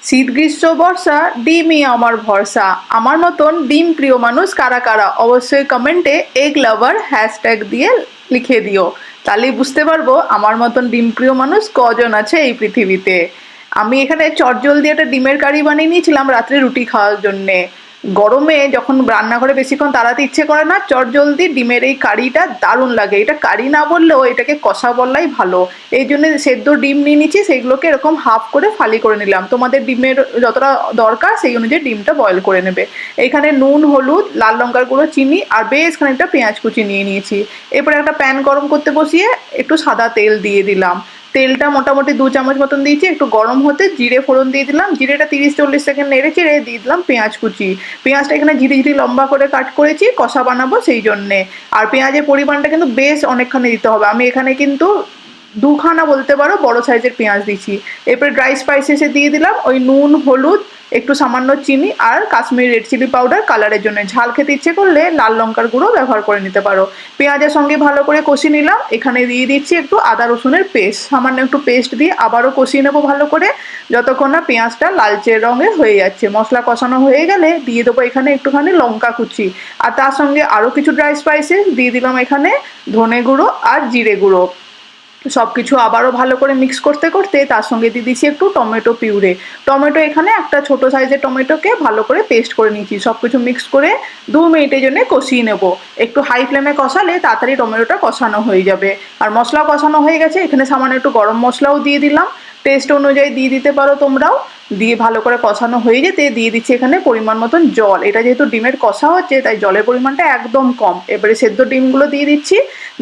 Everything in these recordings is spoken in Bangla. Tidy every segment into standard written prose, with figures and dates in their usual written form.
শীত গ্রীষ্ম বর্ষা ডিমই আমার ভরসা। আমার মতন ডিম প্রিয় মানুষ কারা কারা অবশ্যই কমেন্টে এগ লাভার হ্যাশট্যাগ দিয়ে লিখে দিও। তাহলেই বুঝতে পারবো আমার মতন ডিম প্রিয় মানুষ কজন আছে এই পৃথিবীতে। আমি এখানে চটজলদি একটা ডিমের কারি বানিয়ে নিয়েছিলাম রাত্রে রুটি খাওয়ার জন্যে। গরমে যখন রান্নাঘরে বেশিক্ষণ দাঁড়াতে ইচ্ছে করে না, চটজলদি ডিমের এই কারিটা দারুণ লাগে। এটা কারি না বললেও এটাকে কষা বললেই ভালো। এই জন্য সেদ্ধ ডিম নিয়ে নিচ্ছি, সেগুলোকে এরকম হাফ করে ফালি করে নিলাম। তোমাদের ডিমের যতটা দরকার সেই অনুযায়ী ডিমটা বয়েল করে নেবে। এখানে নুন, হলুদ, লাল লঙ্কার গুঁড়ো, চিনি আর বেশ খানিকটা পেঁয়াজ কুচি নিয়ে নিয়েছি। এরপরে একটা প্যান গরম করতে বসিয়ে একটু সাদা তেল দিয়ে দিলাম। তেলটা মোটামুটি 2 চামচ মতন দিয়েছি। একটু গরম হতে জিরে ফোড়ন দিয়ে দিলাম। জিরেটা 30-40 সেকেন্ড নেড়ে চেড়ে দিয়ে দিলাম পেঁয়াজ কুচি। পেঁয়াজটা এখানে ঝিরি ঝিরি লম্বা করে কাট করেছি, কষা বানাবো সেই জন্যে। আর পেঁয়াজের পরিমাণটা কিন্তু বেশ অনেকখানি দিতে হবে। আমি এখানে কিন্তু দুখানা বলতে পারো বড় সাইজের পেঁয়াজ দিচ্ছি। এরপরে ড্রাই স্পাইসেসে দিয়ে দিলাম ওই নুন, হলুদ, একটু সামান্য চিনি আর কাশ্মীরি রেড চিলি পাউডার কালারের জন্য। ঝাল খেতে ইচ্ছে করলে লাল লঙ্কার গুঁড়ো ব্যবহার করে নিতে পারো। পেঁয়াজের সঙ্গে ভালো করে কষিয়ে নিলাম। এখানে দিয়ে দিচ্ছি একটু আদা রসুনের পেস্ট, সামান্য একটু পেস্ট দিয়ে আবারও কষিয়ে নেবো ভালো করে, যতক্ষণ না পেঁয়াজটা লালচে রঙের হয়ে যাচ্ছে। মশলা কষানো হয়ে গেলে দিয়ে দেবো এখানে একটুখানি লঙ্কা কুচি, আর তার সঙ্গে আরও কিছু ড্রাই স্পাইসেস দিয়ে দিলাম এখানে ধনে গুঁড়ো আর জিরে গুঁড়ো। সবকিছু আবারও ভালো করে মিক্স করতে করতে তার সঙ্গে দিয়ে দিচ্ছি একটু টমেটো পিউরে। টমেটো এখানে একটা ছোট সাইজের টমেটোকে ভালো করে পেস্ট করে নিচ্ছি। সবকিছু মিক্স করে 2 মিনিটের জন্য কষিয়ে নেব। একটু হাই ফ্লেমে কষালে তাড়াতাড়ি টমেটোটা কষানো হয়ে যাবে। আর মশলা কষানো হয়ে গেছে, এখানে সামান্য একটু গরম মশলাও দিয়ে দিলাম। টেস্ট অনুযায়ী দিয়ে দিতে পারো তোমরাও। দিয়ে ভালো করে কষানো হয়ে যেতে দিয়ে দিচ্ছি এখানে পরিমাণ মতন জল। এটা যেহেতু ডিমের কষা হচ্ছে তাই জলের পরিমাণটা একদম কম। এবারে সেদ্ধ ডিমগুলো দিয়ে দিচ্ছি।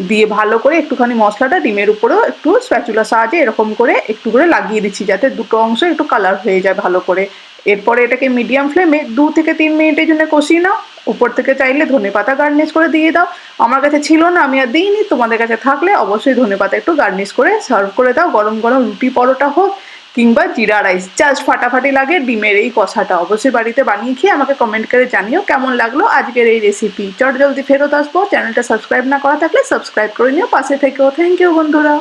দিয়ে ভালো করে একটুখানি মশলাটা ডিমের উপরেও একটু স্প্যাচুলার সাহায্যে এরকম করে একটু করে লাগিয়ে দিচ্ছি, যাতে দুটো অংশ একটু কালার হয়ে যায় ভালো করে। এরপরে এটাকে মিডিয়াম ফ্লেমে 2 থেকে 3 মিনিটের জন্য কষিয়ে নাও। উপর থেকে চাইলে ধনেপাতা গার্নিশ করে দিয়ে দাও। আমার কাছে ছিল না, আমি আর দিইনি। তোমাদের কাছে থাকলে অবশ্যই ধনেপাতা একটু গার্নিশ করে সার্ভ করে দাও। গরম গরম রুটি, পরোটা হোক কিংবা জিরা রাইস, জাস্ট ফাটাফাটি লাগে ডিমের এই কষাটা। অবশ্যই বাড়িতে বানিয়ে খেয়ে আমাকে কমেন্ট করে জানিও কেমন লাগলো আজকের এই রেসিপি। চট জলদি ফেরত আসবো। চ্যানেলটা সাবস্ক্রাইব না করা থাকলে সাবস্ক্রাইব করে নিও, পাশে থেকেও। থ্যাংক ইউ বন্ধুরা।